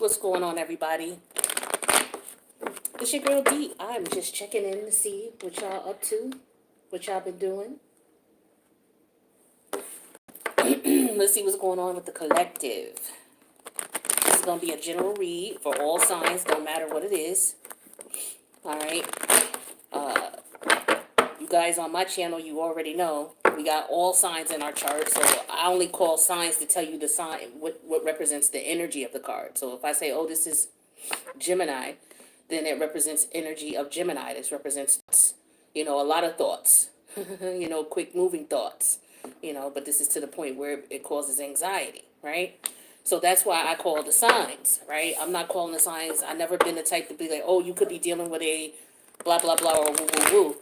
What's going on, everybody? It's your girl D. I'm just checking in to see what y'all up to, what y'all been doing. Let's see what's going on with the collective. This is going to be a general read for all signs, don't matter what it is. All right. Uh, you guys on my channel, you already know we got all signs in our chart. So I only call signs to tell you the sign, what represents the energy of the card. So if I say, oh, this is Gemini, then it represents energy of Gemini. This represents, a lot of thoughts, quick moving thoughts, but this is to the point where it causes anxiety, right? So that's why I call the signs, right? I'm not calling the signs. I've never been the type to be like, oh, you could be dealing with a blah, blah, blah, or woo, woo, woo.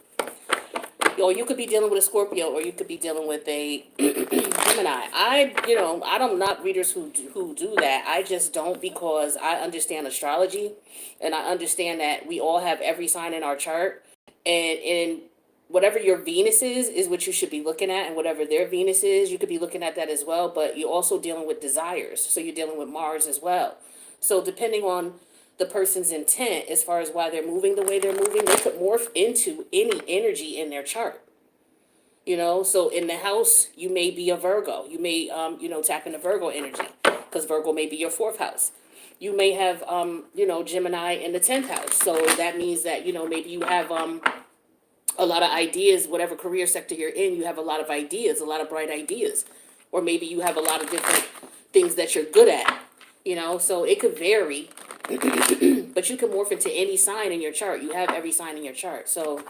Or you could be dealing with a Scorpio, or you could be dealing with a Gemini. I'm not readers who do that. I just don't, because I understand astrology, and I understand that we all have every sign in our chart, and whatever your Venus is what you should be looking at, and whatever their Venus is, you could be looking at that as well. But you're also dealing with desires, so you're dealing with Mars as well. So depending on the person's intent as far as why they're moving the way they're moving, they could morph into any energy in their chart. So in the house, you may be a Virgo. You may, tap into Virgo energy, because Virgo may be your fourth house. You may have, Gemini in the 10th house. So that means that, maybe you have a lot of ideas, whatever career sector you're in, you have a lot of ideas, a lot of bright ideas. Or maybe you have a lot of different things that you're good at, so it could vary. But you can morph into any sign in your chart. You have every sign in your chart. So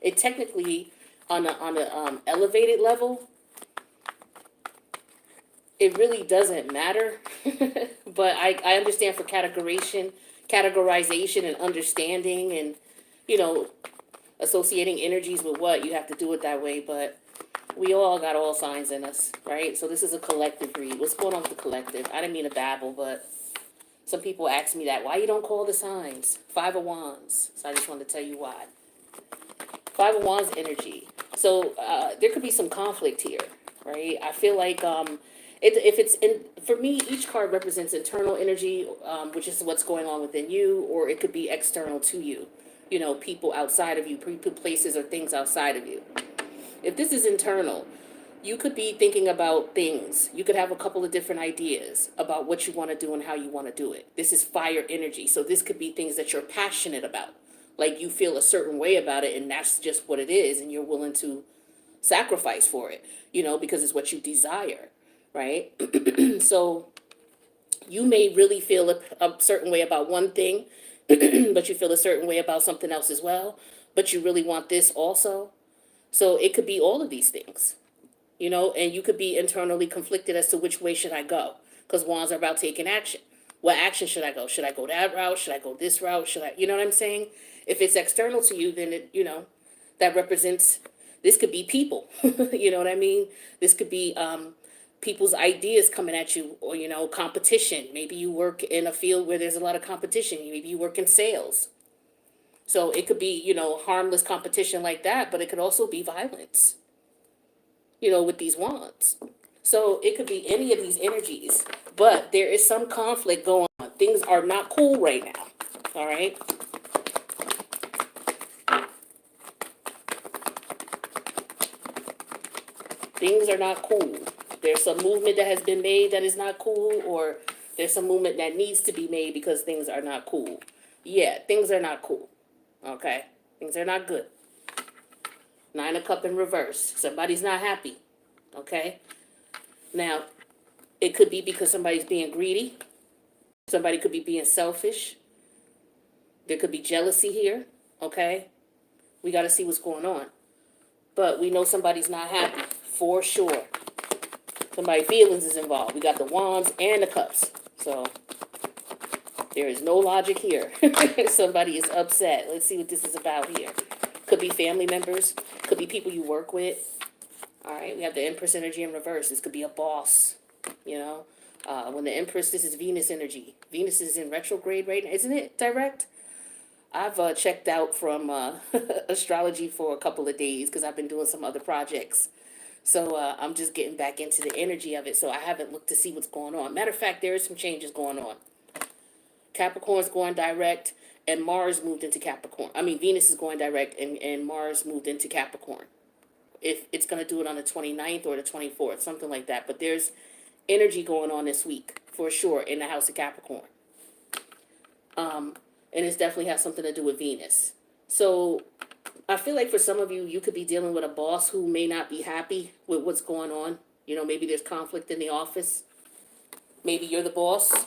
it technically, on the elevated level, it really doesn't matter. But I understand for categorization and understanding, and associating energies with what you have to do it that way. But we all got all signs in us, right? So this is a collective read. What's going on with the collective? I didn't mean to babble, but some people ask me that. Why you don't call the signs? Five of Wands. So I just wanted to tell you why. Five of Wands energy. So there could be some conflict here, right? I feel like if it's in, for me, each card represents internal energy, which is what's going on within you, or it could be external to you. People outside of you, places or things outside of you. If this is internal, you could be thinking about things. You could have a couple of different ideas about what you want to do and how you want to do it. This is fire energy. So this could be things that you're passionate about. Like you feel a certain way about it, and that's just what it is, and you're willing to sacrifice for it, because it's what you desire, right? So you may really feel a certain way about one thing, but you feel a certain way about something else as well, but you really want this also. So it could be all of these things, and you could be internally conflicted as to which way should I go, because wands are about taking action. What action should I go? Should I go that route? Should I go this route? Should I, you know what I'm saying? If it's external to you, then it, that represents, this could be people, you know what I mean? This could be people's ideas coming at you, or, competition. Maybe you work in a field where there's a lot of competition. Maybe you work in sales. So it could be, harmless competition like that, but it could also be violence, with these wands. So it could be any of these energies, but there is some conflict going on. Things are not cool right now. All right. Things are not cool. There's some movement that has been made that is not cool, or there's some movement that needs to be made because things are not cool. Yeah, things are not cool. Okay. Things are not good. Nine of Cups in reverse. Somebody's not happy. Okay. Now, it could be because somebody's being greedy. Somebody could be being selfish. There could be jealousy here. Okay. We got to see what's going on. But we know somebody's not happy for sure. Somebody's feelings is involved. We got the wands and the cups. So there is no logic here. Somebody is upset. Let's see what this is about here. Could be family members. Could be people you work with. All right. We have the Empress energy in reverse. This could be a boss. When the Empress, this is Venus energy. Venus is in retrograde right now. Isn't it direct? I've checked out from astrology for a couple of days because I've been doing some other projects. So I'm just getting back into the energy of it. So I haven't looked to see what's going on. Matter of fact, there is some changes going on. Capricorn's going direct, and Mars moved into Capricorn. I mean, Venus is going direct, and Mars moved into Capricorn. If it's going to do it on the 29th or the 24th, something like that. But there's energy going on this week, for sure, in the house of Capricorn. And it definitely has something to do with Venus. So I feel like for some of you, you could be dealing with a boss who may not be happy with what's going on. You know, maybe there's conflict in the office. Maybe you're the boss,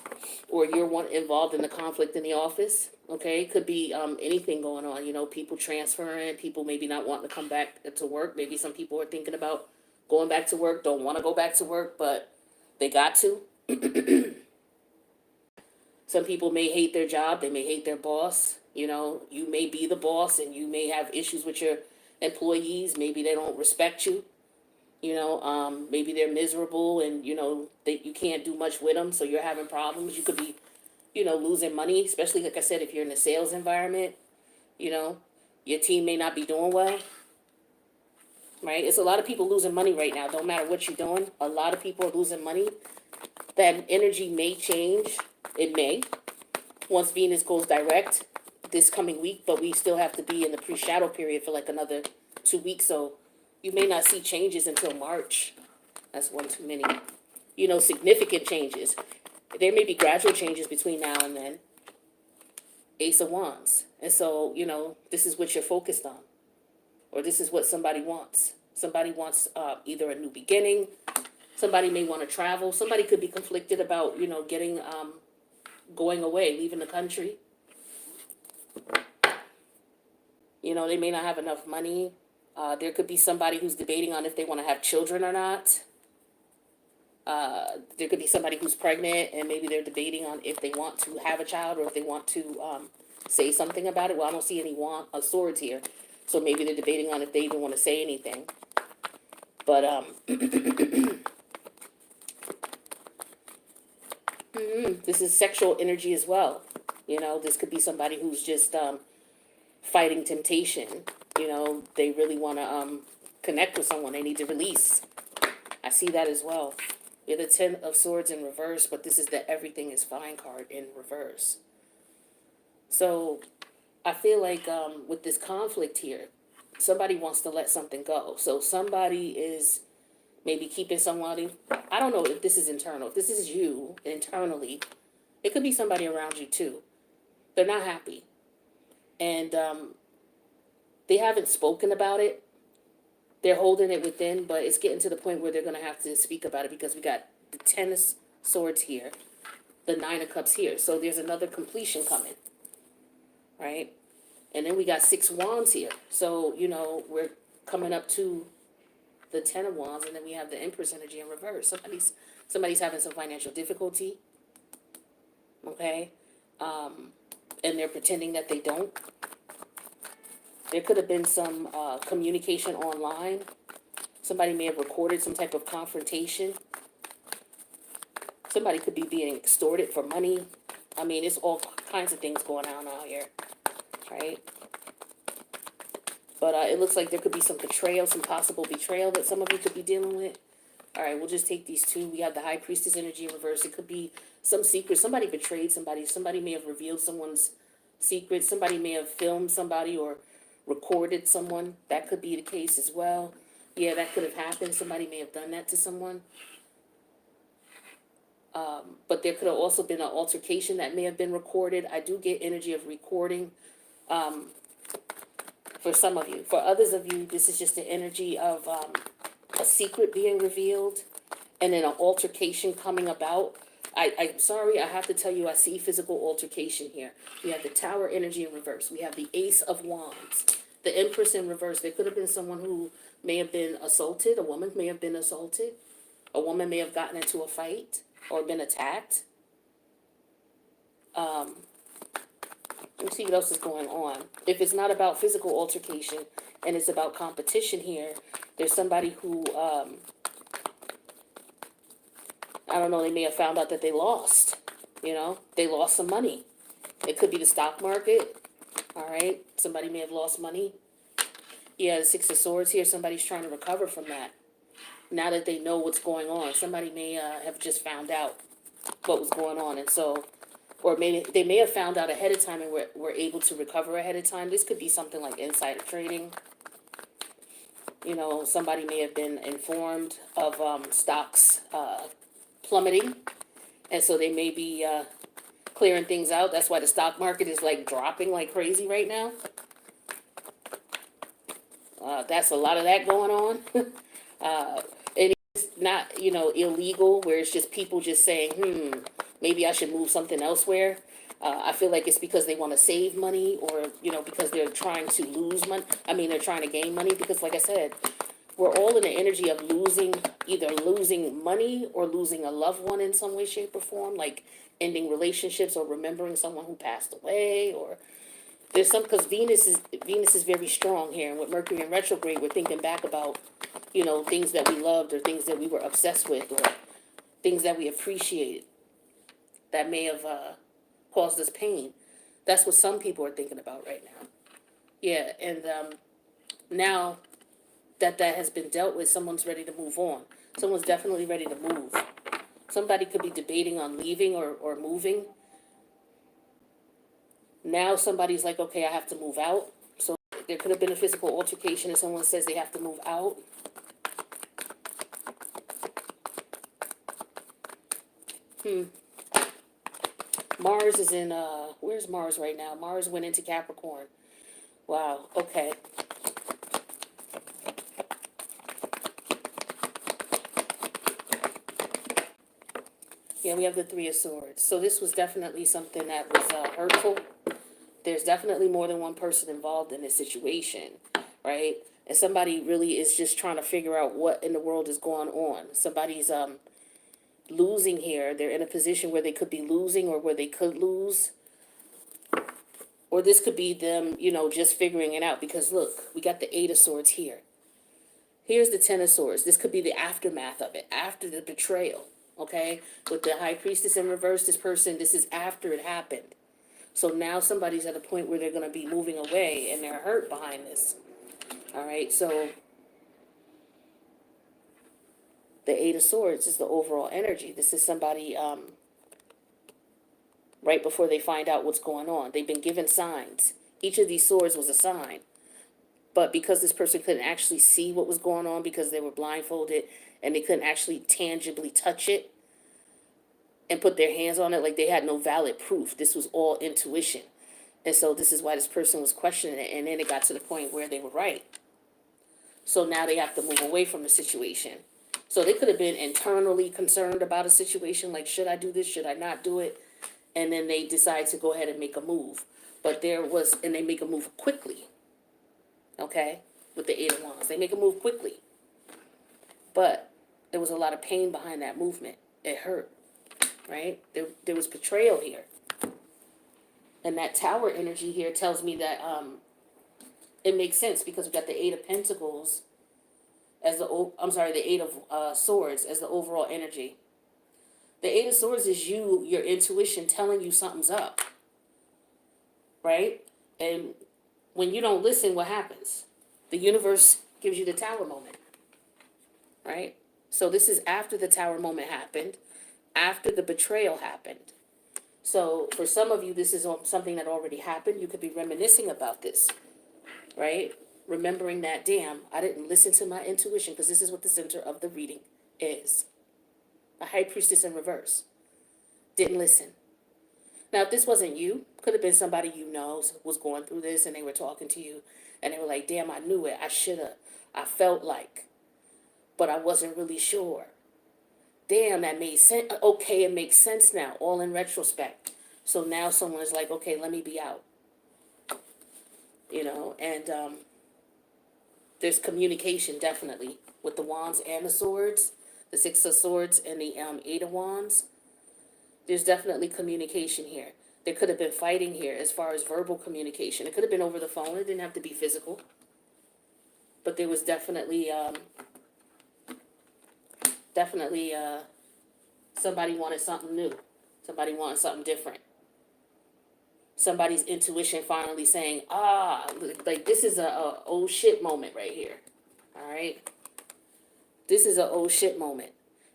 or you're one involved in the conflict in the office. Okay, could be anything going on. You know, people transferring, people maybe not wanting to come back to work. Maybe some people are thinking about going back to work, don't want to go back to work, but they got to. Some people may hate their job, they may hate their boss. You know, you may be the boss and you may have issues with your employees. Maybe they don't respect you. You know, maybe they're miserable and, you know, you can't do much with them, so you're having problems. You could be, you know, losing money, especially, like I said, if you're in a sales environment. You know, your team may not be doing well, right? It's a lot of people losing money right now. Don't matter what you're doing. A lot of people are losing money. That energy may change. It may, once Venus goes direct this coming week, but we still have to be in the pre-shadow period for like another 2 weeks, so you may not see changes until March. That's one too many. You know, significant changes. There may be gradual changes between now and then. Ace of Wands. And so, you know, this is what you're focused on. Or this is what somebody wants. Somebody wants either a new beginning. Somebody may want to travel. Somebody could be conflicted about, you know, going away, leaving the country. You know, they may not have enough money. There could be somebody who's debating on if they want to have children or not. There could be somebody who's pregnant and maybe they're debating on if they want to have a child or if they want to say something about it. Well, I don't see any swords here. So maybe they're debating on if they even want to say anything. But this is sexual energy as well. You know, this could be somebody who's just fighting temptation. You know, they really want to connect with someone. They need to release. I see that as well. You're the 10 of Swords in reverse, but this is the everything is fine card in reverse. So I feel like with this conflict here, somebody wants to let something go. So somebody is maybe keeping somebody. I don't know if this is internal. If this is you internally, it could be somebody around you too. They're not happy. And they haven't spoken about it. They're holding it within, but it's getting to the point where they're going to have to speak about it because we got the 10 of Swords here, the 9 of Cups here. So there's another completion coming, right? And then we got 6 Wands here. So, you know, we're coming up to the 10 of Wands, and then we have the Empress energy in reverse. Somebody's having some financial difficulty, okay? And they're pretending that they don't. There could have been some communication online. Somebody may have recorded some type of confrontation. Somebody could be being extorted for money. I mean, it's all kinds of things going on out here, right? But it looks like there could be some betrayal, some possible betrayal that some of you could be dealing with. All right, we'll just take these two. We have the High Priestess energy in reverse. It could be some secret. Somebody betrayed somebody. Somebody may have revealed someone's secret. Somebody may have filmed somebody or recorded someone. That could be the case as well. Yeah, that could have happened. Somebody may have done that to someone. But there could have also been an altercation that may have been recorded. I do get energy of recording for some of you. For others of you, this is just the energy of a secret being revealed and then an altercation coming about. I'm sorry, I have to tell you, I see physical altercation here. We have the Tower energy in reverse. We have the Ace of Wands. The Empress in reverse. There could have been someone who may have been assaulted. A woman may have been assaulted. A woman may have gotten into a fight or been attacked. Let me see what else is going on. If it's not about physical altercation and it's about competition here, there's somebody who, I don't know, they may have found out that they lost. You know, they lost some money. It could be the stock market. All right, somebody may have lost money. Yeah, the 6 of Swords here, somebody's trying to recover from that. Now that they know what's going on, somebody may have just found out what was going on. And so or maybe they may have found out ahead of time and were able to recover ahead of time. This could be something like insider trading. You know, somebody may have been informed of stocks plummeting, and so they may be clearing things out. That's why the stock market is like dropping like crazy right now. That's a lot of that going on. And it's not, you know, illegal where it's just people just saying, maybe I should move something elsewhere. I feel like it's because they want to save money, or, you know, because they're trying to lose money. I mean, they're trying to gain money because, like I said, we're all in the energy of losing, either losing money or losing a loved one in some way, shape, or form, like ending relationships or remembering someone who passed away, or there's some, because Venus is very strong here, and with Mercury in retrograde, we're thinking back about, you know, things that we loved or things that we were obsessed with or things that we appreciated that may have caused us pain. That's what some people are thinking about right now. Yeah, and now that has been dealt with, someone's ready to move on. Someone's definitely ready to move. Somebody could be debating on leaving or moving. Now somebody's like, okay, I have to move out. So there could have been a physical altercation and someone says they have to move out. Mars is in, where's Mars right now? Mars went into Capricorn. Wow, okay. Yeah, we have the Three of Swords. So this was definitely something that was hurtful. There's definitely more than one person involved in this situation, right? And somebody really is just trying to figure out what in the world is going on. Somebody's losing here. They're in a position where they could be losing or where they could lose. Or this could be them, you know, just figuring it out. Because look, we got the Eight of Swords here. Here's the Ten of Swords. This could be the aftermath of it, after the betrayal, okay? With the High Priestess in reverse, this person, this is after it happened. So now somebody's at a point where they're going to be moving away and they're hurt behind this. All right, so the Eight of Swords is the overall energy. This is somebody right before they find out what's going on. They've been given signs. Each of these swords was a sign. But because this person couldn't actually see what was going on because they were blindfolded and they couldn't actually tangibly touch it and put their hands on it, like they had no valid proof. This was all intuition. And so this is why this person was questioning it. And then it got to the point where they were right. So now they have to move away from the situation. So they could have been internally concerned about a situation, like, should I do this? Should I not do it? And then they decide to go ahead and make a move. But and they make a move quickly. Okay? With the Eight of Wands. They make a move quickly. But there was a lot of pain behind that movement. It hurt. Right? There was betrayal here. And that Tower energy here tells me that it makes sense because we got the Eight of Pentacles as the Eight of Swords as the overall energy. The Eight of Swords is your intuition telling you something's up. Right? And when you don't listen, what happens? The universe gives you the Tower moment. Right? So this is after the Tower moment happened, after the betrayal happened. So for some of you, this is something that already happened. You could be reminiscing about this, right? Remembering that, damn, I didn't listen to my intuition, because this is what the center of the reading is. A High Priestess in reverse. Didn't listen. Now, if this wasn't you, could have been somebody you know was going through this and they were talking to you and they were like, damn, I knew it. I should have. I felt like, but I wasn't really sure. Damn, that made sense. Okay, it makes sense now, all in retrospect. So now someone is like, okay, let me be out. You know, and there's communication definitely with the Wands and the Swords, the Six of Swords and the Eight of Wands. There's definitely communication here. There could have been fighting here as far as verbal communication. It could have been over the phone. It didn't have to be physical. But there was definitely somebody wanted something new. Somebody wanted something different. Somebody's intuition finally saying, like this is a oh shit moment right here. All right? This is a oh shit moment.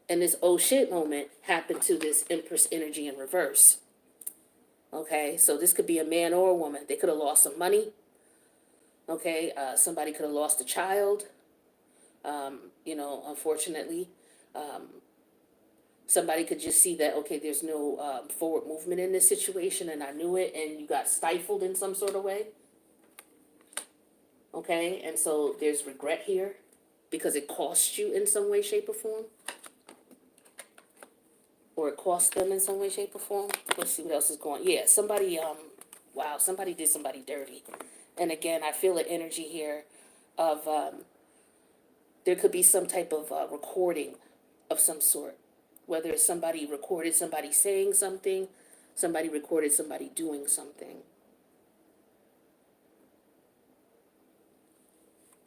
And this oh shit moment happened to this Empress energy in reverse. Okay, so this could be a man or a woman. They could have lost some money. Okay, somebody could have lost a child. Unfortunately, somebody could just see that, okay, there's no forward movement in this situation, and I knew it, and you got stifled in some sort of way. Okay, and so there's regret here because it cost you in some way, shape, or form. Or it cost them in some way, shape, or form. Let's see what else is going on. Yeah, somebody, wow, somebody did somebody dirty. And again, I feel an energy here of, there could be some type of recording of some sort. Whether it's somebody recorded somebody saying something, somebody recorded somebody doing something.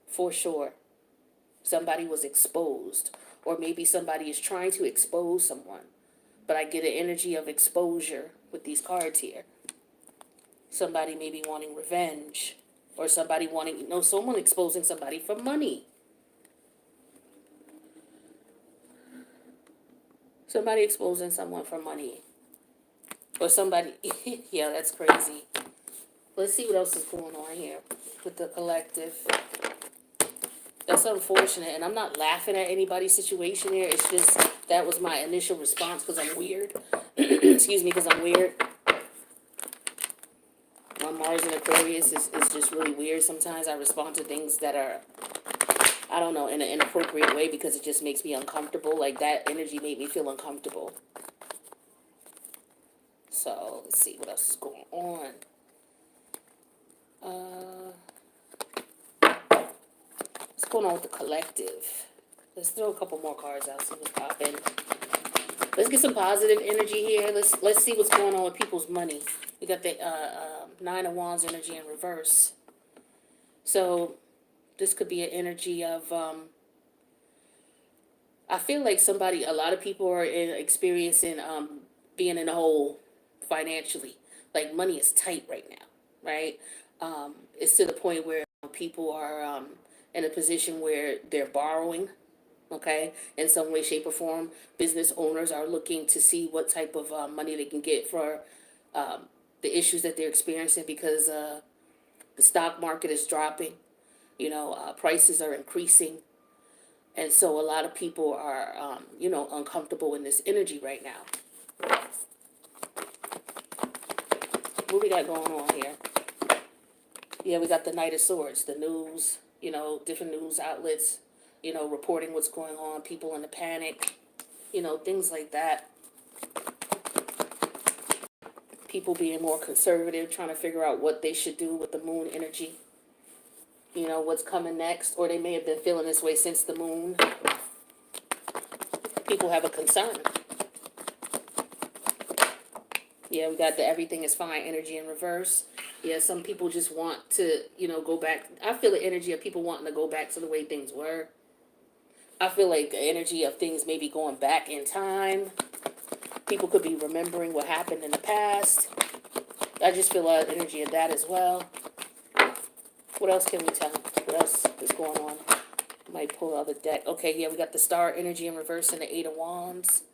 For sure. Somebody was exposed. Or maybe somebody is trying to expose someone. But I get an energy of exposure with these cards here. Somebody may be wanting revenge. Or somebody wanting, someone exposing somebody for money. Somebody exposing someone for money. Or somebody, yeah, that's crazy. Let's see what else is going on here with the collective. That's unfortunate, and I'm not laughing at anybody's situation here. It's just, that was my initial response because I'm weird. Excuse me, because I'm weird. My Mars in Aquarius is just really weird. Sometimes I respond to things that are, I don't know, in an inappropriate way because it just makes me uncomfortable. Like, that energy made me feel uncomfortable. So, let's see what else is going on. What's going on with the collective? Let's throw a couple more cards out, see what's popping. Let's get some positive energy here. Let's see what's going on with people's money. We got the Nine of Wands energy in reverse. So this could be an energy of, I feel like a lot of people are experiencing being in a hole financially. Like, money is tight right now, right? It's to the point where people are in a position where they're borrowing, okay, in some way, shape, or form. Business owners are looking to see what type of money they can get for the issues that they're experiencing because the stock market is dropping, prices are increasing. And so a lot of people are, uncomfortable in this energy right now. What we got going on here? Yeah, we got the Knight of Swords, the news, different news outlets, reporting what's going on, people in a panic, things like that. People being more conservative, trying to figure out what they should do with the moon energy. What's coming next, or they may have been feeling this way since the moon. People have a concern. Yeah, we got the everything is fine energy in reverse. Yeah, some people just want to, go back. I feel the energy of people wanting to go back to the way things were. I feel like the energy of things maybe going back in time. People could be remembering what happened in the past. I just feel a lot of energy of that as well. What else can we tell? What else is going on? Might pull out the deck. Okay, yeah, we got the star energy in reverse and the Eight of Wands.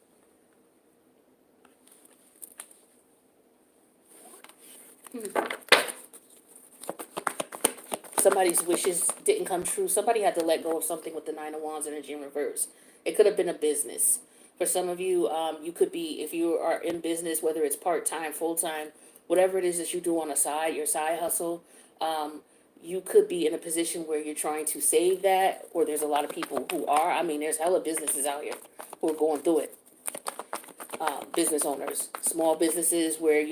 Somebody's wishes didn't come true. Somebody had to let go of something with the Nine of Wands energy in reverse. It could have been a business. For some of you, you could be, if you are in business, whether it's part-time, full-time, whatever it is that you do on the side, your side hustle, you could be in a position where you're trying to save that, or there's a lot of people who are. I mean, there's hella businesses out here who are going through it. Business owners, small businesses where,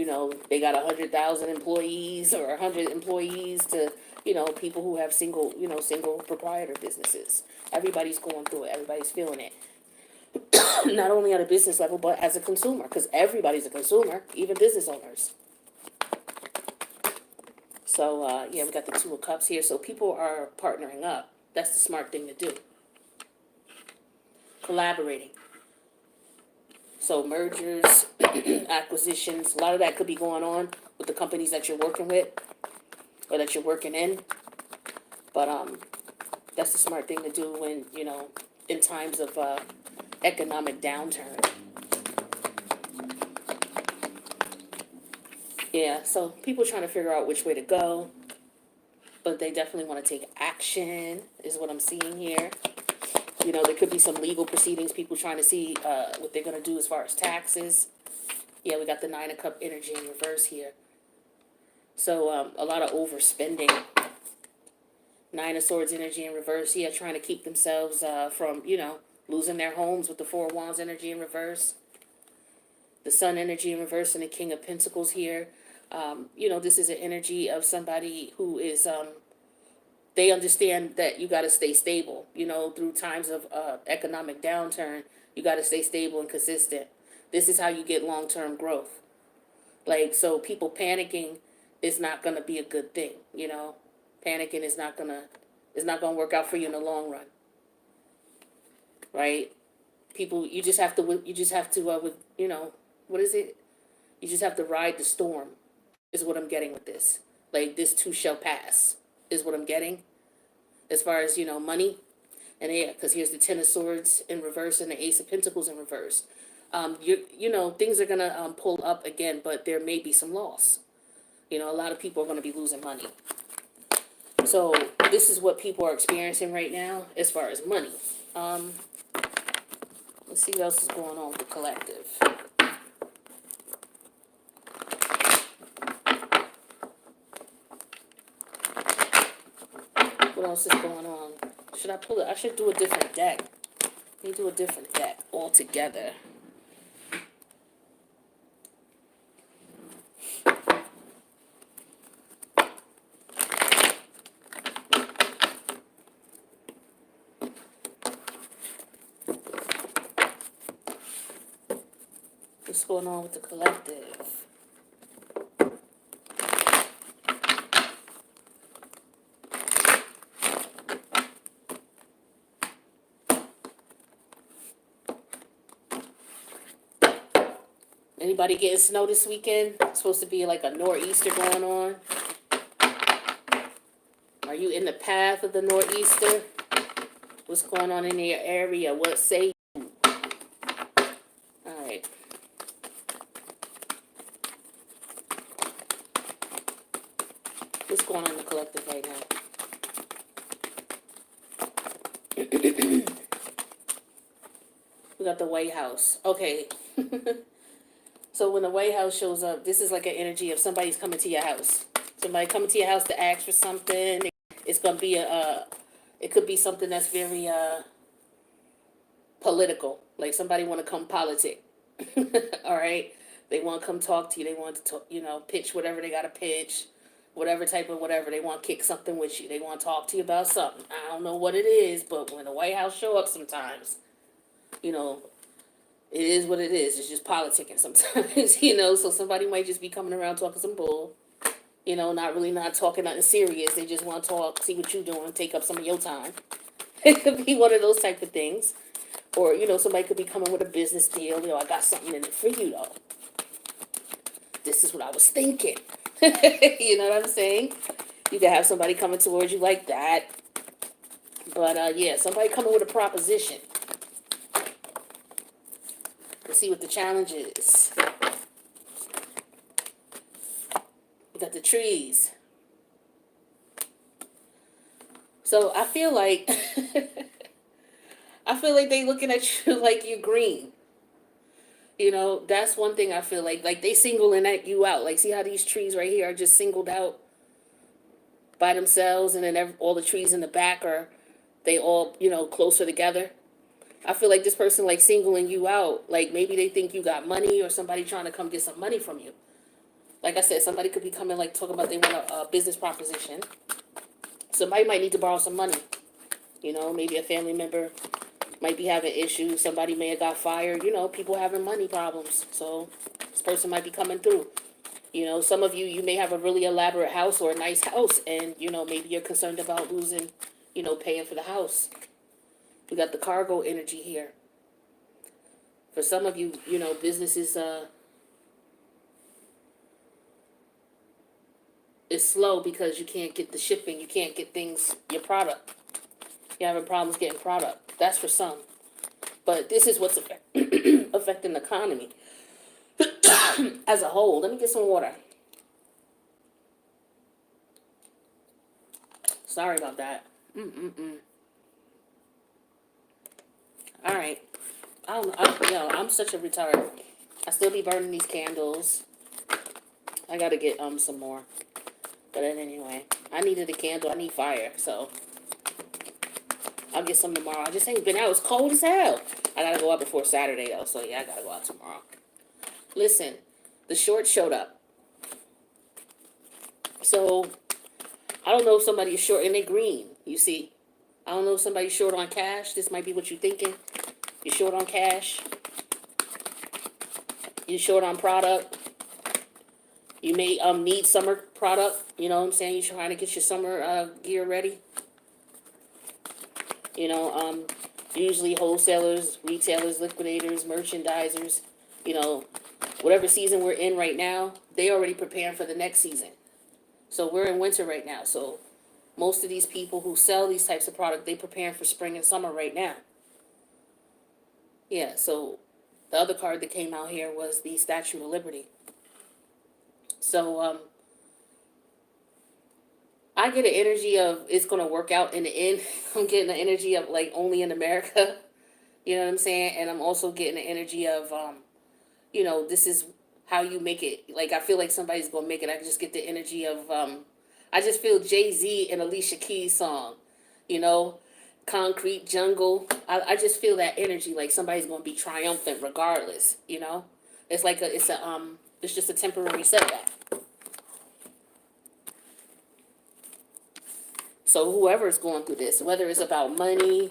they got 100,000 employees or 100 employees to, people who have single proprietor businesses. Everybody's going through it. Everybody's feeling it. Not only at a business level, but as a consumer, because everybody's a consumer, even business owners. So, yeah, we got the Two of Cups here. So people are partnering up. That's the smart thing to do. Collaborating. So mergers, acquisitions, a lot of that could be going on with the companies that you're working with or that you're working in. But that's the smart thing to do when, in times of economic downturn. Yeah, so people trying to figure out which way to go, but they definitely want to take action, is what I'm seeing here. You know, there could be some legal proceedings, people trying to see what they're going to do as far as taxes. Yeah, we got the Nine of Cup energy in reverse here. So a lot of overspending. Nine of Swords energy in reverse. Yeah, trying to keep themselves from, you know, losing their homes with the Four of Wands energy in reverse. The Sun energy in reverse and the King of Pentacles here. You know, this is an energy of somebody who is, they understand that you got to stay stable. You know, through times of economic downturn, you got to stay stable and consistent. This is how you get long-term growth. Like, so people panicking is not going to be a good thing, you know. Panicking is not going to work out for you in the long run. Right? People, you just have to, you know, what is it? You just have to ride the storm, is what I'm getting with this. Like, this too shall pass, is what I'm getting. As far as, you know, money. And yeah, because here's the Ten of Swords in reverse and the Ace of Pentacles in reverse. You know, things are going to pull up again, but there may be some loss. You know, a lot of people are going to be losing money. So this is what people are experiencing right now as far as money. Let's see what else is going on with the collective. What else is going on? Should I pull it? I should do a different deck. Let me do a different deck altogether. What's going on with the collective? Anybody getting snow this weekend? It's supposed to be like a nor'easter going on. Are you in the path of the nor'easter? What's going on in your area? What say you? Alright. What's going on in the collective right now? We got the White House. Okay. So when the White House shows up, this is like an energy of somebody's coming to your house. Somebody coming to your house to ask for something. It's gonna be it could be something that's very political. Like somebody want to come politic. All right, they want to come talk to you. They want to talk, you know, pitch whatever they got to pitch, whatever type of whatever. They want to kick something with you. They want to talk to you about something. I don't know what it is, but when the White House show up, sometimes, you know, it is what it is. It's just politicking sometimes, you know. So somebody might just be coming around talking some bull, you know, not talking nothing serious. They just want to talk, see what you're doing, take up some of your time. It could be one of those type of things. Or, you know, somebody could be coming with a business deal. You know, I got something in it for you, though. This is what I was thinking. You know what I'm saying? You can have somebody coming towards you like that. But, yeah, somebody coming with a proposition. Let's see what the challenge is. We got the trees. So I feel like they looking at you like you're green. You know, that's one thing I feel like they singling at you out. Like, see how these trees right here are just singled out by themselves, and then all the trees in the back are, they all, you know, closer together. I feel like this person like singling you out. Like maybe they think you got money or somebody trying to come get some money from you. Like I said, somebody could be coming like talking about they want a business proposition. Somebody might need to borrow some money. You know, maybe a family member might be having issues. Somebody may have got fired. You know, people having money problems. So this person might be coming through. You know, some of you may have a really elaborate house or a nice house. And, you know, maybe you're concerned about losing, you know, paying for the house. We got the cargo energy here. For some of you, you know, business is slow because you can't get the shipping. You can't get things, your product. You're having problems getting product. That's for some. But this is what's affecting the economy as a whole. Let me get some water. Sorry about that. All right. I'm such a retard. I still be burning these candles. I gotta get some more. But then anyway, I needed a candle. I need fire, so I'll get some tomorrow. I just ain't been out. It's cold as hell. I gotta go out before Saturday though, so yeah, I gotta go out tomorrow. Listen, the short showed up. So I don't know if somebody's short and they're green. You see, I don't know if somebody's short on cash. This might be what you're thinking. You're short on cash. You're short on product. You may need summer product. You know what I'm saying? You're trying to get your summer gear ready. You know, usually wholesalers, retailers, liquidators, merchandisers, you know, whatever season we're in right now, they already preparing for the next season. So we're in winter right now. So most of these people who sell these types of product, they preparing for spring and summer right now. Yeah, so the other card that came out here was the Statue of Liberty. So I get an energy of it's gonna work out in the end. I'm getting the energy of like only in America. You know what I'm saying? And I'm also getting the energy of you know, this is how you make it. Like I feel like somebody's gonna make it. I just get the energy of I just feel Jay-Z and Alicia Keys song, you know, Concrete Jungle. I just feel that energy like somebody's gonna be triumphant regardless, you know? It's like it's just a temporary setback. So whoever is going through this, whether it's about money,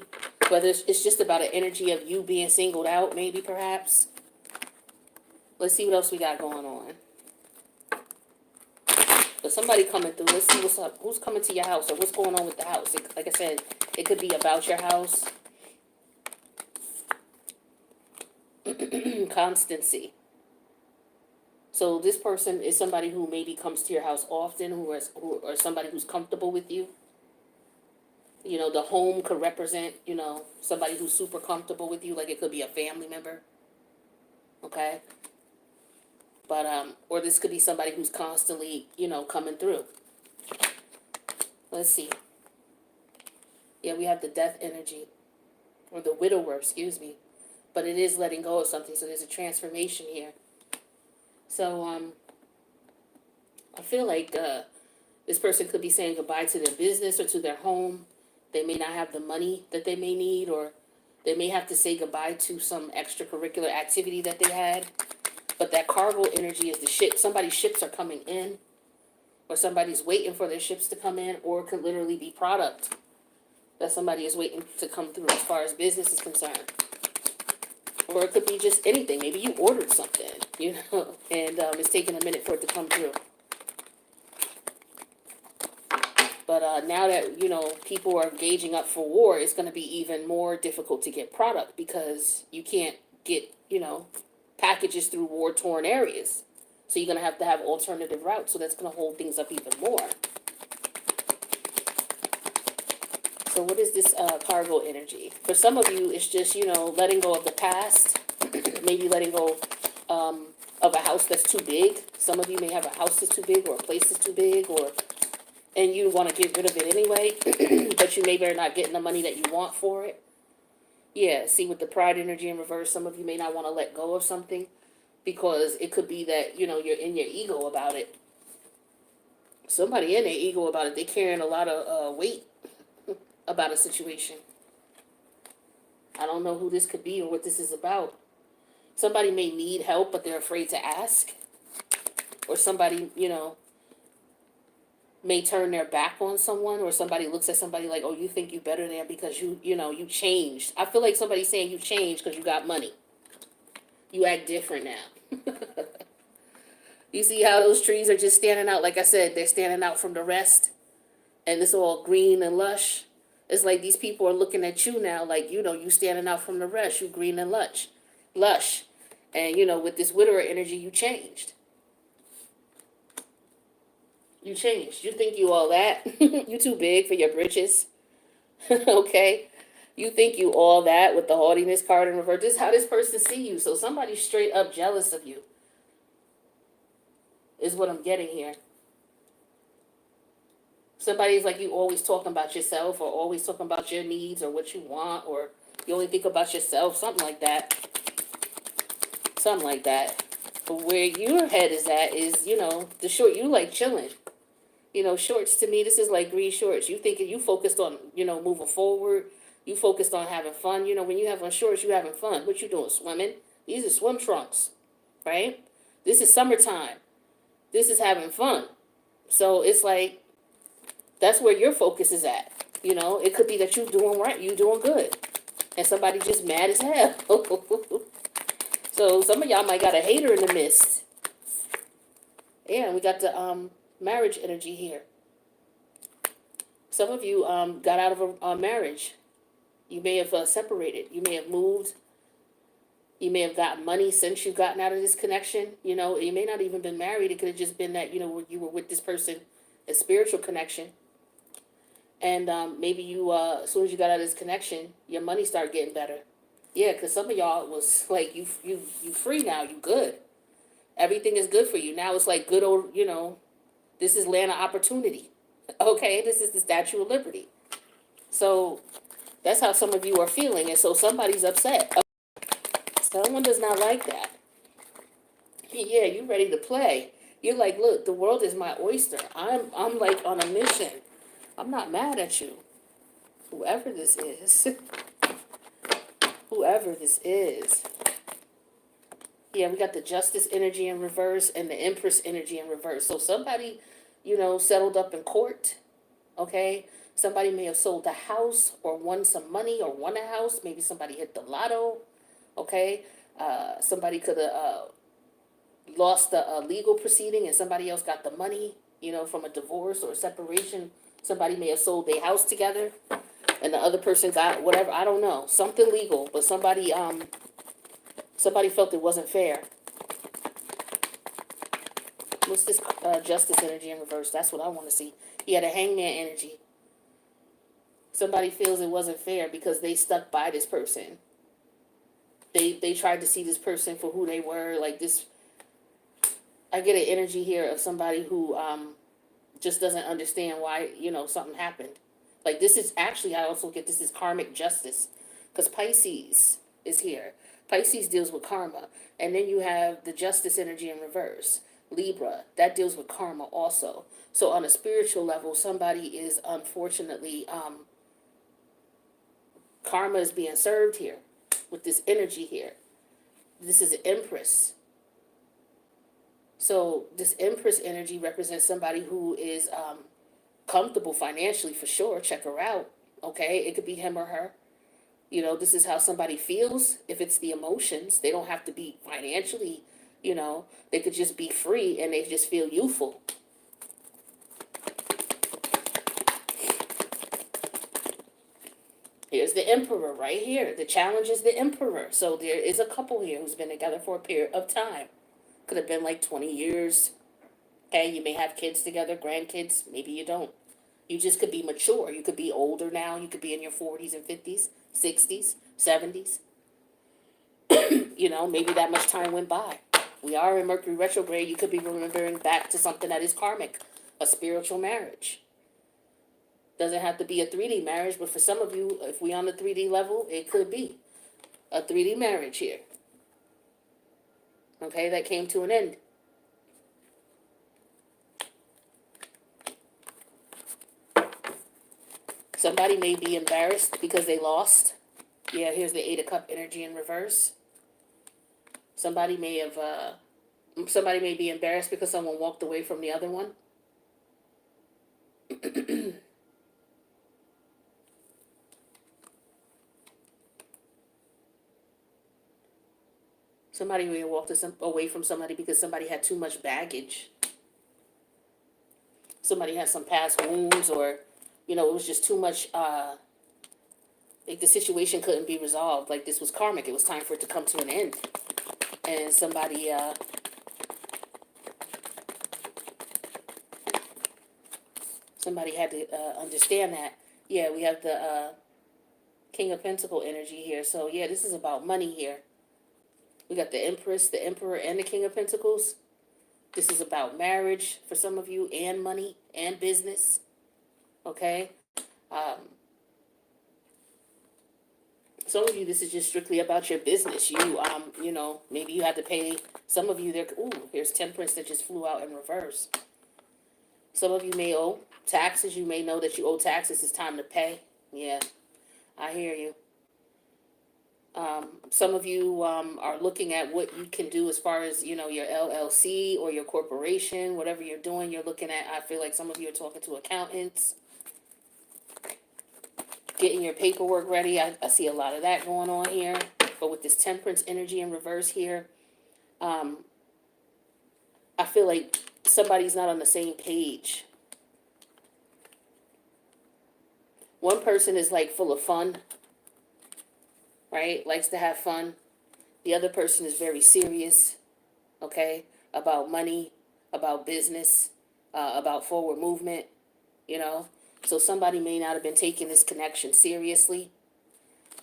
whether it's just about an energy of you being singled out, maybe perhaps. Let's see what else we got going on. But somebody coming through. Let's see what's up. Who's coming to your house or what's going on with the house? Like I said, it could be about your house. Constancy. So this person is somebody who maybe comes to your house often, or somebody who's comfortable with you. You know, the home could represent, you know, somebody who's super comfortable with you, like it could be a family member. Okay? But, or this could be somebody who's constantly, you know, coming through. Let's see. Yeah, we have the death energy. Or the widower, excuse me. But it is letting go of something, so there's a transformation here. So, I feel like this person could be saying goodbye to their business or to their home. They may not have the money that they may need, or they may have to say goodbye to some extracurricular activity that they had. But that cargo energy is the ship. Somebody's ships are coming in, or somebody's waiting for their ships to come in, or it could literally be product that somebody is waiting to come through as far as business is concerned. Or it could be just anything. Maybe you ordered something, you know, and it's taking a minute for it to come through. But now that, you know, people are gauging up for war, it's going to be even more difficult to get product because you can't get, you know, packages through war-torn areas. So you're going to have alternative routes. So that's going to hold things up even more. So what is this cargo energy? For some of you, it's just, you know, letting go of the past. Maybe letting go of a house that's too big. Some of you may have a house that's too big or a place that's too big, and you want to get rid of it anyway, but you maybe are not getting the money that you want for it. Yeah, see, with the pride energy in reverse, some of you may not want to let go of something because it could be that, you know, you're in your ego about it. Somebody in their ego about it, they're carrying a lot of weight about a situation. I don't know who this could be or what this is about. Somebody may need help, but they're afraid to ask. Or somebody, you know, may turn their back on someone, or somebody looks at somebody like, oh, you think you better than because you know, you changed. I feel like somebody's saying you changed because you got money. You act different now. You see how those trees are just standing out? Like I said, they're standing out from the rest. And it's all green and lush. It's like these people are looking at you now like, you know, you standing out from the rest. You green and lush. And, you know, with this widower energy, you changed. You changed. You think you all that. You too big for your britches. Okay? You think you all that with the haughtiness card in reverse. This is how this person see you. So somebody's straight up jealous of you. Is what I'm getting here. Somebody's like you always talking about yourself or always talking about your needs or what you want or you only think about yourself, something like that. Something like that. But where your head is at is, the short, you like chilling. Shorts to me, this is like green shorts. You thinking you focused on, moving forward. You focused on having fun. When you have on shorts, you having fun. What you doing? Swimming? These are swim trunks, right? This is summertime. This is having fun. So it's like, that's where your focus is at. It could be that you doing right, you doing good. And somebody just mad as hell. So some of y'all might got a hater in the midst. Yeah, and we got the marriage energy here. Some of you got out of a marriage. You may have separated. You may have moved. You may have gotten money since you've gotten out of this connection. You may not even been married. It could have just been that, you were with this person, a spiritual connection. And maybe you, as soon as you got out of this connection, your money started getting better. Yeah, because some of y'all was like, you free now. You good. Everything is good for you. Now it's like good old, this is land of opportunity. Okay, this is the Statue of Liberty. So that's how some of you are feeling. And so somebody's upset. Someone does not like that. Yeah, you ready to play. You're like, look, the world is my oyster. I'm like on a mission. I'm not mad at you. Whoever this is. Whoever this is. Yeah, we got the Justice energy in reverse and the Empress energy in reverse. So somebody, settled up in court. Okay? Somebody may have sold a house or won some money or won a house. Maybe somebody hit the lotto. Okay? Somebody could have lost the legal proceeding and somebody else got the money, from a divorce or a separation. Somebody may have sold their house together and the other person got whatever. I don't know. Something legal, but somebody felt it wasn't fair. What's this Justice energy in reverse? That's what I want to see. He had a Hangman energy. Somebody feels it wasn't fair because they stuck by this person. They tried to see this person for who they were. Like this, I get an energy here of somebody who just doesn't understand why, something happened. Like this is actually, I also get this is karmic justice. Because Pisces is here. Pisces deals with karma. And then you have the justice energy in reverse. Libra, that deals with karma also. So on a spiritual level, somebody is unfortunately, karma is being served here with this energy here. This is an Empress. So this Empress energy represents somebody who is comfortable financially for sure. Check her out. Okay, it could be him or her. This is how somebody feels. If it's the emotions, they don't have to be financially, they could just be free and they just feel youthful. Here's the Emperor right here. The challenge is the Emperor. So there is a couple here who's been together for a period of time. Could have been like 20 years. Okay, you may have kids together, grandkids. Maybe you don't. You just could be mature. You could be older now. You could be in your 40s and 50s, 60s, 70s. Maybe that much time went by. We are in Mercury retrograde. You could be remembering back to something that is karmic, a spiritual marriage. Doesn't have to be a 3D marriage, but for some of you, if we on the 3D level, it could be a 3D marriage here. Okay, that came to an end. Somebody may be embarrassed because they lost. Yeah, here's the 8 of Cup energy in reverse. Somebody may be embarrassed because someone walked away from the other one. Somebody may have walked away from somebody because somebody had too much baggage. Somebody had some past wounds or, it was just too much, like the situation couldn't be resolved. Like this was karmic. It was time for it to come to an end. And somebody had to understand that. Yeah, we have the King of Pentacle energy here. So yeah, this is about money here. We got the Empress, the Emperor, and the King of Pentacles. This is about marriage for some of you, and money, and business. Okay? Um, some of you, this is just strictly about your business. You know, maybe you had to pay, some of you, here's Temperance that just flew out in reverse. Some of you may owe taxes. You may know that you owe taxes. It's time to pay. Yeah, I hear you. Some of you are looking at what you can do as far as, you know, your LLC or your corporation, whatever you're doing, you're looking at. I feel like some of you are talking to accountants, getting your paperwork ready. I see a lot of that going on here. But with this Temperance energy in reverse here, um, I feel like somebody's not on the same page. One person is like full of fun, right? Likes to have fun. The other person is very serious, okay, about money, about business, about forward movement, you know. So somebody may not have been taking this connection seriously,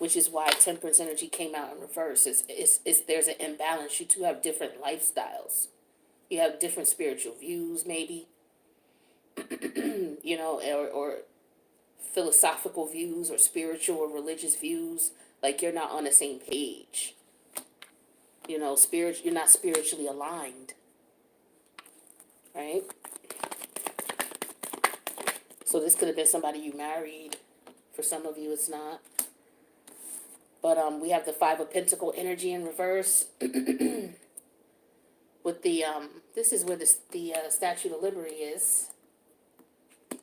which is why Temperance energy came out in reverse. It's there's an imbalance. You two have different lifestyles. You have different spiritual views, maybe, you know, or philosophical views or spiritual or religious views. Like you're not on the same page. You know, you're not spiritually aligned, right? So this could have been somebody you married. For some of you, it's not. But we have the Five of Pentacle energy in reverse. With the this is where the Statue of Liberty is.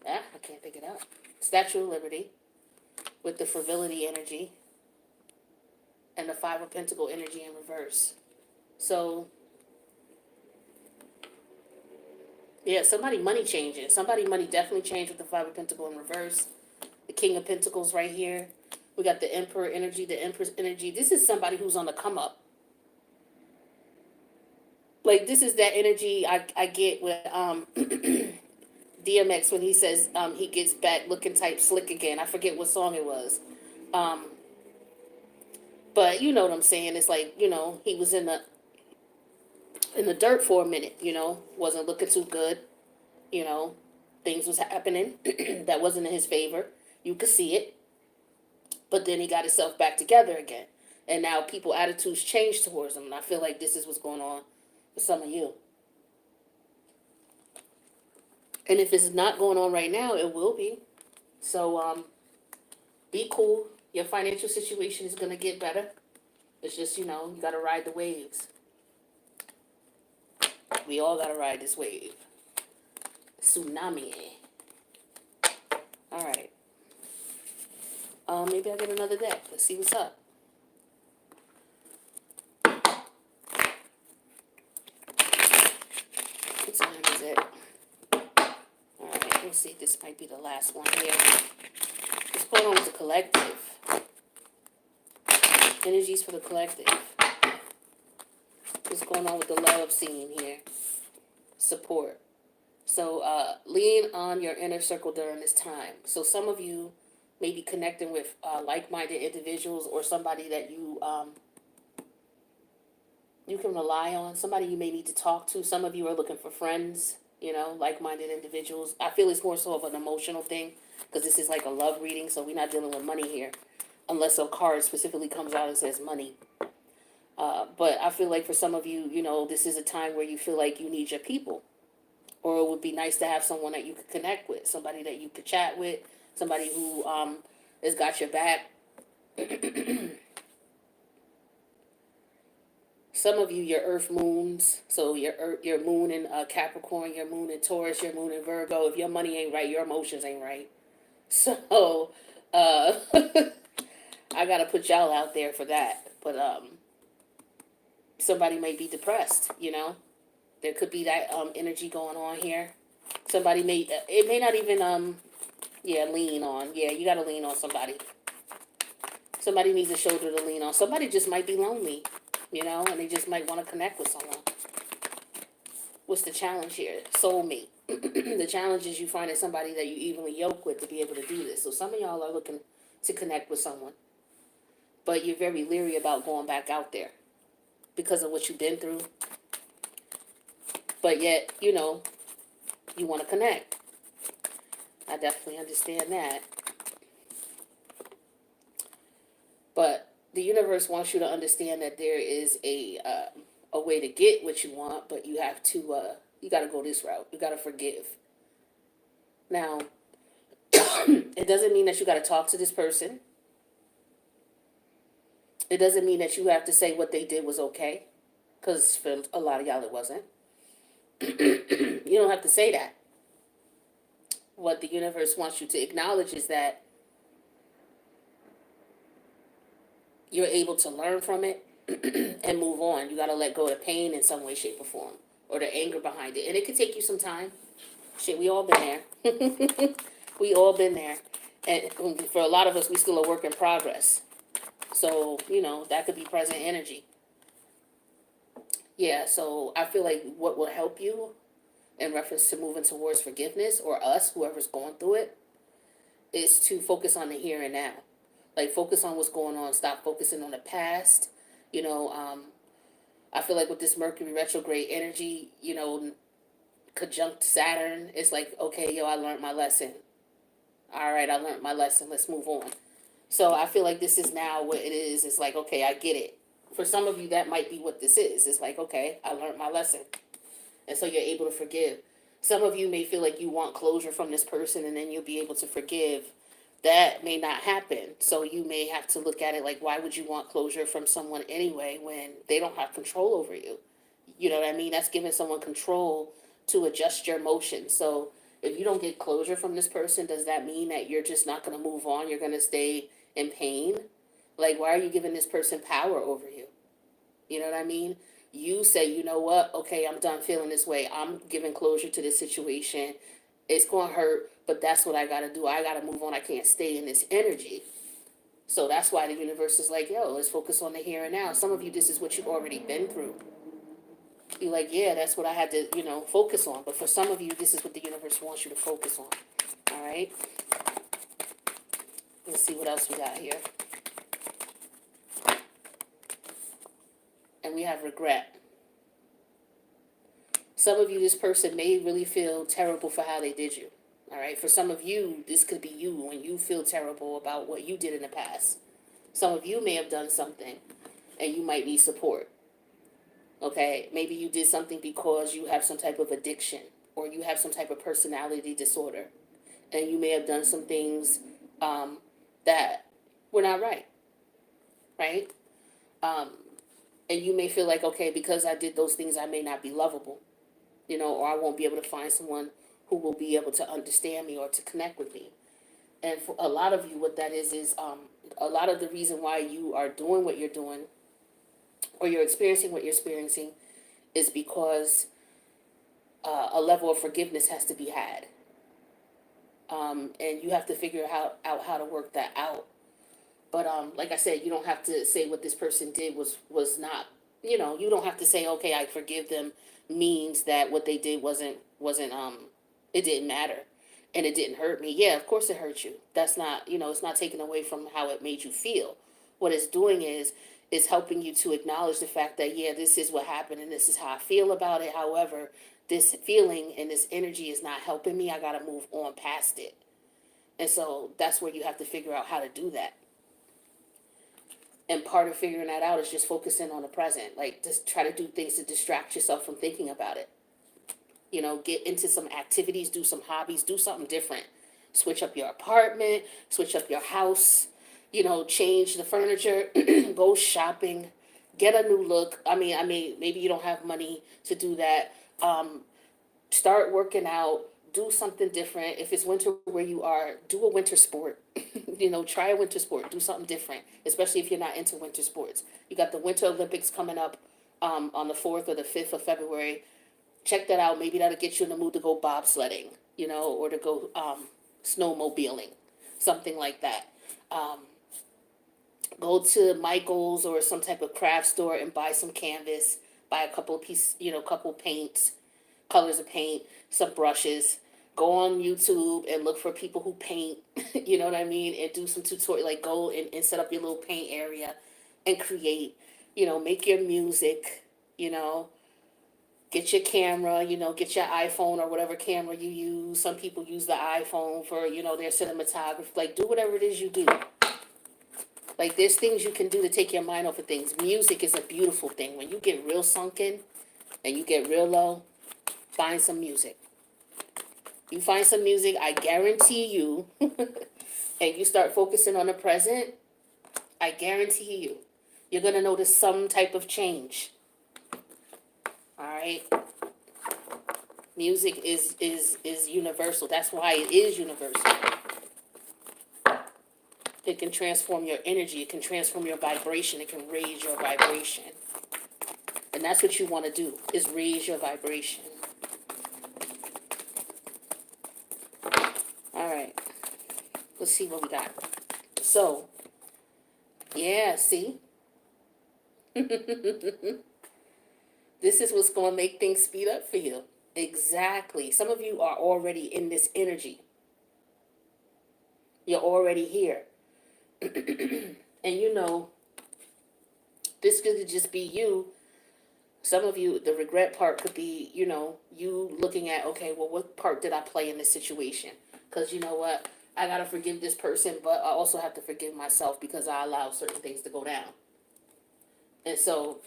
Ah, I can't pick it up. Statue of Liberty with the frivolity energy and the Five of Pentacle energy in reverse. So yeah, somebody money changing. Somebody money definitely changed with the Five of Pentacle in reverse. The King of Pentacles right here. We got the Emperor energy, the Empress energy. This is somebody who's on the come up. Like this is that energy I get with DMX when he says he gets back looking type slick again. I forget what song it was. Um, but you know what I'm saying. It's like, you know, he was in the dirt for a minute, you know, wasn't looking too good, you know, things was happening that wasn't in his favor. You could see it. But then he got himself back together again. And now people attitudes changed towards him. And I feel like this is what's going on with some of you. And if it's not going on right now, it will be. So be cool. Your financial situation is going to get better. It's just, you know, you got to ride the waves. We all got to ride this wave. Tsunami. All right. Maybe I'll get another deck. Let's see what's up. What time is it? All right, we'll see. This might be the last one here. What's going on with the collective? Energies for the collective. What's going on with the love scene here? Support. So lean on your inner circle during this time. So some of you may be connecting with like-minded individuals or somebody that you can rely on. Somebody you may need to talk to. Some of you are looking for friends, you know, like-minded individuals. I feel it's more so of an emotional thing because this is like a love reading, so we're not dealing with money here unless a card specifically comes out and says money. But I feel like for some of you, you know, this is a time where you feel like you need your people. Or it would be nice to have someone that you could connect with, somebody that you could chat with, somebody who has got your back. Some of you, your earth moons, so your moon in Capricorn, your moon in Taurus, your moon in Virgo. If your money ain't right, your emotions ain't right. So I gotta put y'all out there for that. But somebody may be depressed, you know. There could be that energy going on here. Somebody it may not even lean on. Yeah, you gotta lean on somebody. Somebody needs a shoulder to lean on. Somebody just might be lonely, you know, and they just might want to connect with someone. What's the challenge here? Soulmate. The challenge is you finding somebody that you evenly yoke with to be able to do this. So some of y'all are looking to connect with someone, but you're very leery about going back out there because of what you've been through. But yet, you know, you want to connect. I definitely understand that. But the universe wants you to understand that there is a way to get what you want, but you have to you got to go this route. You got to forgive. Now, it doesn't mean that you got to talk to this person. It doesn't mean that you have to say what they did was okay, because for a lot of y'all it wasn't. You don't have to say that. What the universe wants you to acknowledge is that you're able to learn from it and move on. You got to let go of the pain in some way, shape, or form, or the anger behind it. And it could take you some time. Shit, we all been there. We all been there. And for a lot of us, we still a work in progress. So, that could be present energy. Yeah, so I feel like what will help you in reference to moving towards forgiveness, or us, whoever's going through it, is to focus on the here and now. Like, focus on what's going on. Stop focusing on the past. You know, I feel like with this Mercury retrograde energy, conjunct Saturn, it's like, okay, yo, I learned my lesson. All right, I learned my lesson. Let's move on. So I feel like this is now what it is. It's like, okay, I get it. For some of you, that might be what this is. It's like, okay, I learned my lesson. And so you're able to forgive. Some of you may feel like you want closure from this person and then you'll be able to forgive. That may not happen. So you may have to look at it like, why would you want closure from someone anyway when they don't have control over you? You know what I mean? That's giving someone control to adjust your emotions. So if you don't get closure from this person, does that mean that you're just not going to move on? You're going to stay in pain? Like, why are you giving this person power over you? You know what I mean? You say, you know what? Okay, I'm done feeling this way. I'm giving closure to this situation. It's going to hurt, but that's what I got to do. I got to move on. I can't stay in this energy. So that's why the universe is like, yo, let's focus on the here and now. Some of you, this is what you've already been through. You're like, yeah, that's what I had to, focus on. But for some of you, this is what the universe wants you to focus on. All right? Let's see what else we got here. And we have regret. Some of you, this person may really feel terrible for how they did you. All right? For some of you, this could be you when you feel terrible about what you did in the past. Some of you may have done something and you might need support. Okay? Maybe you did something because you have some type of addiction or you have some type of personality disorder. And you may have done some things that were not right. Right? Um, and you may feel like, okay, because I did those things, I may not be lovable. Or I won't be able to find someone who will be able to understand me or to connect with me. And for a lot of you, what that is a lot of the reason why you are doing what you're doing or you're experiencing what you're experiencing is because a level of forgiveness has to be had. And you have to figure out how to work that out. But like I said, you don't have to say what this person did was not. You don't have to say, okay, I forgive them means that what they did wasn't it didn't matter and it didn't hurt me. Yeah, of course it hurt you. That's not, it's not taken away from how it made you feel. What it's doing is helping you to acknowledge the fact that, yeah, this is what happened and this is how I feel about it. However, this feeling and this energy is not helping me. I got to move on past it. And so that's where you have to figure out how to do that. And part of figuring that out is just focusing on the present. Like, just try to do things to distract yourself from thinking about it. Get into some activities, do some hobbies, do something different. Switch up your apartment, switch up your house, change the furniture, go shopping, get a new look. I mean, maybe you don't have money to do that. Start working out, do something different. If it's winter where you are, do a winter sport. Try a winter sport, do something different, especially if you're not into winter sports. You got the Winter Olympics coming up on the 4th or the 5th of February. Check that out. Maybe that'll get you in the mood to go bobsledding, or to go snowmobiling, something like that. Um, Go to Michael's or some type of craft store and buy some canvas, buy a couple of pieces, couple paints, colors of paint, some brushes. Go on YouTube and look for people who paint, you know what I mean, and do some tutorial. Like, go and set up your little paint area and create, make your music, you know, Get your camera, get your iPhone or whatever camera you use. Some people use the iPhone for, their cinematography. Like, do whatever it is you do. Like, there's things you can do to take your mind off of things. Music is a beautiful thing. When you get real sunken and you get real low, find some music. You find some music, I guarantee you, and you start focusing on the present, I guarantee you, you're going to notice some type of change. All right? Music is universal. That's why it is universal. It can transform your energy. It can transform your vibration. It can raise your vibration. And that's what you want to do, is raise your vibration. All right. Let's see what we got. So, yeah, see? This is what's going to make things speed up for you. Exactly. Some of you are already in this energy. You're already here. And this could just be you. Some of you, the regret part could be, you looking at, okay, well, what part did I play in this situation? Because you know what? I got to forgive this person, but I also have to forgive myself because I allowed certain things to go down. And so,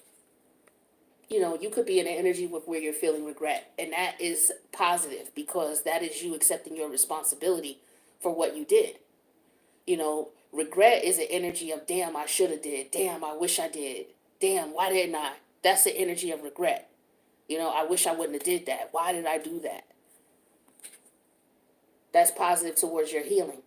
you could be in an energy with where you're feeling regret. And that is positive because that is you accepting your responsibility for what you did. Regret is an energy of, damn, I should have did. Damn, I wish I did. Damn, why didn't I? That's the energy of regret. I wish I wouldn't have did that. Why did I do that? That's positive towards your healing.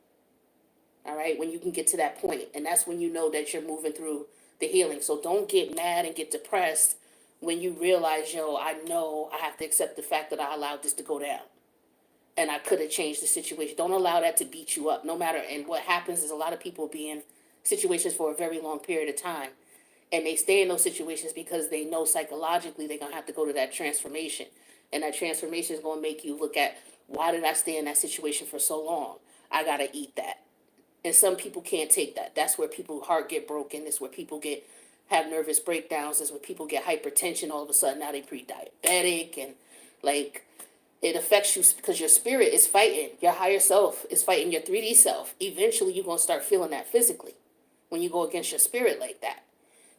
All right, when you can get to that point. And that's when you know that you're moving through the healing. So don't get mad and get depressed when you realize, I know I have to accept the fact that I allowed this to go down. And I could have changed the situation. Don't allow that to beat you up. No matter, and what happens is a lot of people be in situations for a very long period of time. And they stay in those situations because they know psychologically they're going to have to go to that transformation. And that transformation is going to make you look at, why did I stay in that situation for so long? I got to eat that. And some people can't take that. That's where people's heart get broken. That's where people have nervous breakdowns. That's where people get hypertension all of a sudden. Now they pre-diabetic. And like, it affects you because your spirit is fighting. Your higher self is fighting your 3D self. Eventually you're going to start feeling that physically when you go against your spirit like that.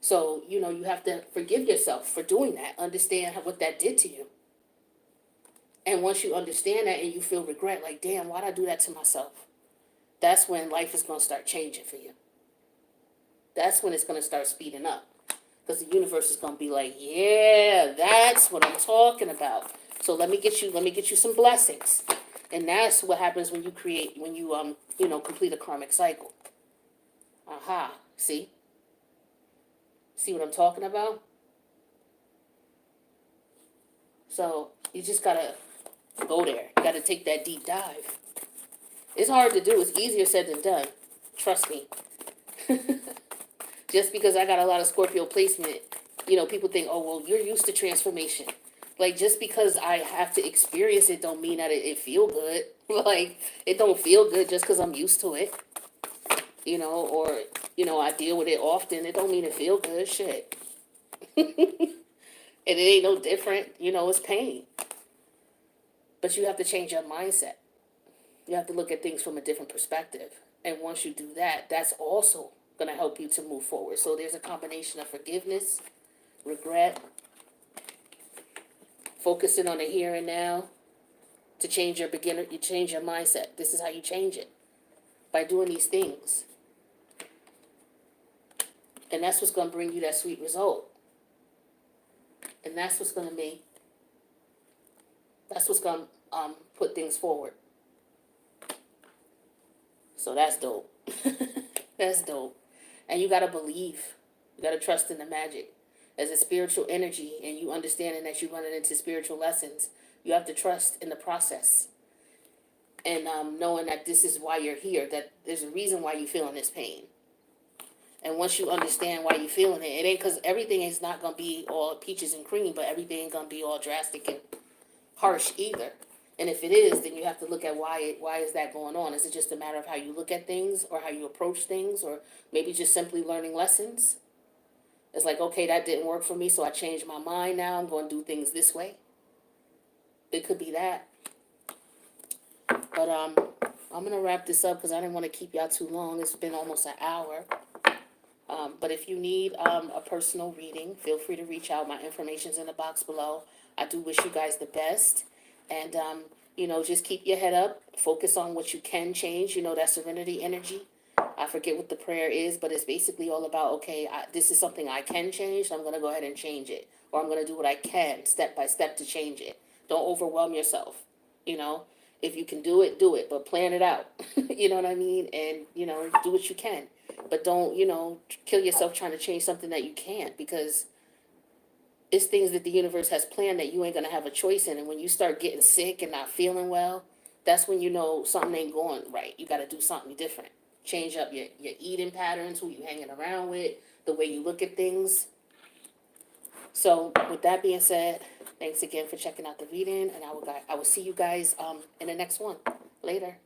So, you have to forgive yourself for doing that. Understand what that did to you. And once you understand that and you feel regret, like, damn, why'd I do that to myself? That's when life is going to start changing for you. That's when it's going to start speeding up. Because the universe is going to be like, yeah, that's what I'm talking about. So let me get you some blessings. And that's what happens when you complete a karmic cycle. Aha, see? See what I'm talking about? So you just gotta go there. You gotta take that deep dive. It's hard to do. It's easier said than done. Trust me. Just because I got a lot of Scorpio placement, people think, oh, well, you're used to transformation. Like, just because I have to experience it don't mean that it feel good. Like, it don't feel good just because I'm used to it. Or, I deal with it often. It don't mean it feel good. Shit. And it ain't no different. It's pain. But you have to change your mindset. You have to look at things from a different perspective. And once you do that, that's also going to help you to move forward. So there's a combination of forgiveness, regret, focusing on the here and now to change your mindset. This is how you change it. By doing these things. And that's what's going to bring you that sweet result. And that's what's going to put things forward. So that's dope. That's dope. And you got to believe. You got to trust in the magic. As a spiritual energy and you understanding that you're running into spiritual lessons, you have to trust in the process. And knowing that this is why you're here, that there's a reason why you're feeling this pain. And once you understand why you're feeling it, it ain't because everything is not going to be all peaches and cream, but everything ain't going to be all drastic and harsh either. And if it is, then you have to look at why is that going on? Is it just a matter of how you look at things or how you approach things or maybe just simply learning lessons? It's like, okay, that didn't work for me, so I changed my mind. Now I'm going to do things this way. It could be that. But I'm gonna wrap this up because I didn't want to keep y'all too long. It's been almost an hour. But if you need a personal reading, feel free to reach out. My information's in the box below. I do wish you guys the best, and just keep your head up. Focus on what you can change. That serenity energy. I forget what the prayer is, but it's basically all about, okay, this is something I can change, so I'm gonna go ahead and change it, or I'm gonna do what I can step by step to change it. Don't overwhelm yourself. You know, if you can do it, but plan it out. You know what I mean? And do what you can. But don't, kill yourself trying to change something that you can't, because it's things that the universe has planned that you ain't gonna have a choice in. And when you start getting sick and not feeling well, that's when you know something ain't going right. You gotta do something different. Change up your eating patterns, who you hanging around with, the way you look at things. So with that being said, thanks again for checking out the reading, and I will see you guys in the next one. Later.